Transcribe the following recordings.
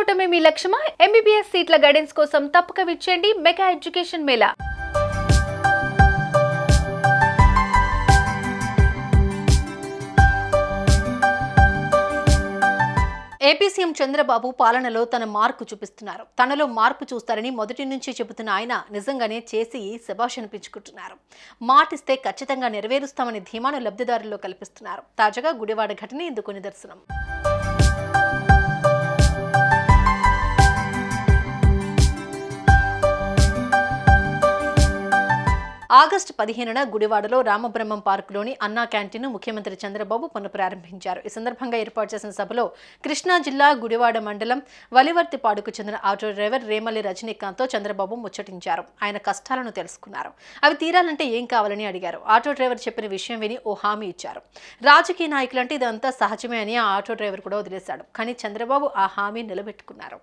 అవటమే మీ లక్ష్యమా? MBBS సీట్ల guidance కోసం తప్పక విచ్చేయండి mega education mela. AP CM Chandrababu పాలనలో తన మార్పు చూపిస్తున్నారు. తనలో మార్పు చూస్తారని మొదటి నుంచి చెబుతున్న ఆయన నిజంగానే చేసి శభాష్ అనిపించుకుంటున్నారు. మాటిస్తే ఖచ్చితంగా నెరవేరుస్తామని ధీమాను లబ్ధిదారుల్లో కల్పిస్తున్నారు. తాజాగా గుడివాడ ఘటన ఇందుకు నిదర్శనం. ఆగస్టు 15న గుడివాడలో రామబ్రహ్మం పార్కులోని అన్నా క్యాంటీన్ను ముఖ్యమంత్రి చంద్రబాబు పునఃప్రారంభించారు. ఈ సందర్భంగా ఏర్పాటు చేసిన సభలో కృష్ణా జిల్లా గుడివాడ మండలం వలివర్తిపాడుకు చెందిన ఆటో డ్రైవర్ రేమల్లి రజనీకాంత్తో చంద్రబాబు ముచ్చటించారు. ఆయన కష్టాలను తెలుసుకున్నారు. అవి తీరాలంటే ఏం కావాలని అడిగారు. ఆటో డ్రైవర్ చెప్పిన విషయం విని ఓ హామీ ఇచ్చారు. రాజకీయ నాయకులంటే ఇదంతా సహజమే అని ఆ ఆటో డ్రైవర్ కూడా వదిలేశాడు. కానీ చంద్రబాబు ఆ హామీ నిలబెట్టుకున్నారు.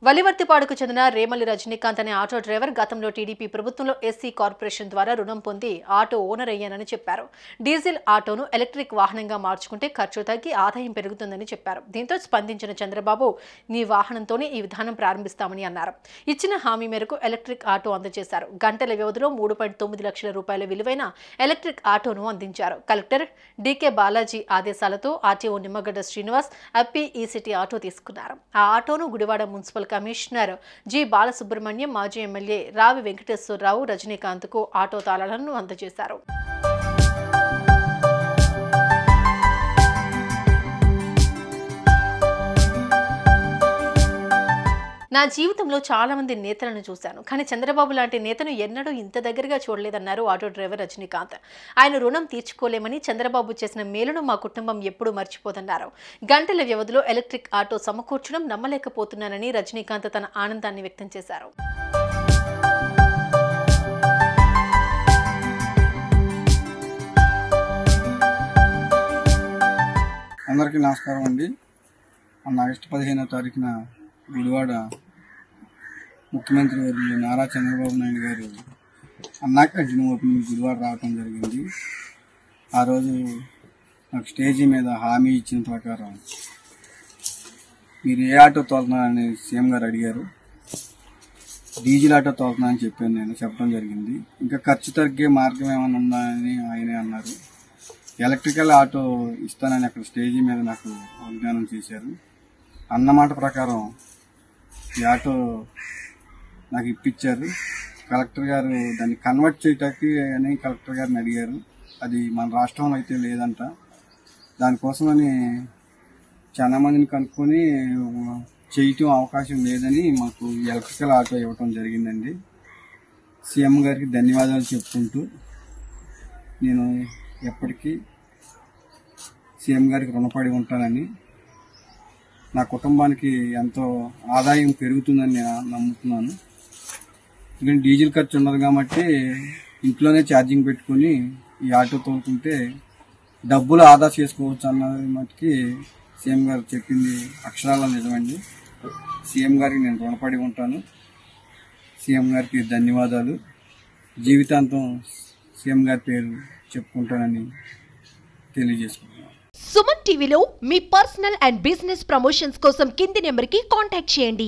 వలివర్తిపాడుకు చెందిన రేమల్లి రజనీకాంత్ అనే ఆటో డ్రైవర్ గతంలో టీడీపీ ప్రభుత్వంలో ఎస్సీ కార్పొరేషన్ ద్వారా రుణం పొంది ఆటో ఓనర్ అయ్యానని చెప్పారు. డీజిల్ ఆటోను ఎలక్ట్రిక్ వాహనంగా మార్చుకుంటే ఖర్చు తగ్గి ఆదాయం పెరుగుతుందని చెప్పారు. దీంతో స్పందించిన చంద్రబాబు నీ వాహనంతోనే ఈ విధానం ప్రారంభిస్తామని అన్నారు. ఇచ్చిన హామీ మేరకు ఎలక్ట్రిక్ ఆటో అందజేశారు. గంటల వ్యవధిలో 3.9 లక్షల రూపాయల విలువైన ఎలక్ట్రిక్ ఆటోను అందించారు. కలెక్టర్ డీకే బాలాజీ ఆదేశాలతో ఆర్టీఓ నిమ్మగడ్డ శ్రీనివాస్ అప్పి ఈ సిటీ ఆటో తీసుకున్నారు. ఆ ఆటోను Gudivada municipal commissioner G Balasubrahmanyam, మాజీ ఎమ్మెల్యే రావి వెంకటేశ్వరరావు రజనీకాంత్కు ఆటో తాళాలను అందజేశారు. నా జీవితంలో చాలా మంది నేతలను చూశాను, కానీ చంద్రబాబు లాంటి నేతను ఎన్నడూ ఇంత దగ్గరగా చూడలేదన్నారు ఆటో డ్రైవర్ రజనీకాంత్. ఆయన రుణం తీర్చుకోలేమని, చంద్రబాబు చేసిన మేలును మా కుటుంబం ఎప్పుడూ మర్చిపోతున్నారు. గంటల వ్యవధిలో ఎలక్ట్రిక్ ఆటో సమకూర్చడం నమ్మలేకపోతున్నానని రజనీకాంత్ తన ఆనందాన్ని వ్యక్తం చేశారు. అందరికీ నమస్కారం అండి. ఆగస్టు 15వ తారీఖున గుడివాడ ముఖ్యమంత్రి వర్యులు నారా చంద్రబాబు నాయుడు గారు అన్నా క్యాంటీన్ ఓపెనింగ్ గుడివాడ రావడం జరిగింది. ఆ రోజు నాకు స్టేజీ మీద హామీ ఇచ్చిన ప్రకారం మీరు ఏ ఆటో తోలుతున్నారని సీఎం గారు అడిగారు. డీజిల్ ఆటో తోలుతున్నా అని చెప్పడం జరిగింది. ఇంకా ఖర్చు తగ్గే మార్గం ఏమైనా ఉందా అని ఆయనే అన్నారు. ఎలక్ట్రికల్ ఆటో ఇస్తానని అక్కడ స్టేజీ మీద నాకు వాగ్దానం చేశారు. అన్నమాట ప్రకారం ఈ ఆటో నాకు ఇప్పించారు. కలెక్టర్ గారు దాన్ని కన్వర్ట్ చేయటానికి అని కలెక్టర్ గారిని అడిగారు. అది మన రాష్ట్రంలో అయితే లేదంట. దానికోసమని చాలా మందిని కనుక్కొని చేయటం అవకాశం లేదని మాకు ఎలక్ట్రికల్ ఆటో ఇవ్వటం జరిగిందండి. సీఎం గారికి ధన్యవాదాలు చెప్పుకుంటూ నేను ఎప్పటికీ సీఎం గారికి రుణపడి ఉంటానని, నా కుటుంబానికి ఎంతో ఆదాయం పెరుగుతుందని నేను నమ్ముతున్నాను. ఎందుకంటే డీజిల్ ఖర్చు ఉండదు కాబట్టి ఇంట్లోనే ఛార్జింగ్ పెట్టుకుని ఈ ఆటో తోలుకుంటే డబ్బులు ఆదా చేసుకోవచ్చు అన్నది మటుకి సీఎం గారు చెప్పింది అక్షరాల నిజమండి. సీఎం గారికి నేను రుణపడి ఉంటాను. సీఎం గారికి ధన్యవాదాలు. జీవితాంతం సీఎం గారి పేరు చెప్పుకుంటానని తెలియజేసుకుంటున్నాను. సుమన్ టీవీలో మీ పర్సనల్ అండ్ బిజినెస్ ప్రమోషన్స్ కోసం కింది నెంబర్కి కాంటాక్ట్ చేయండి.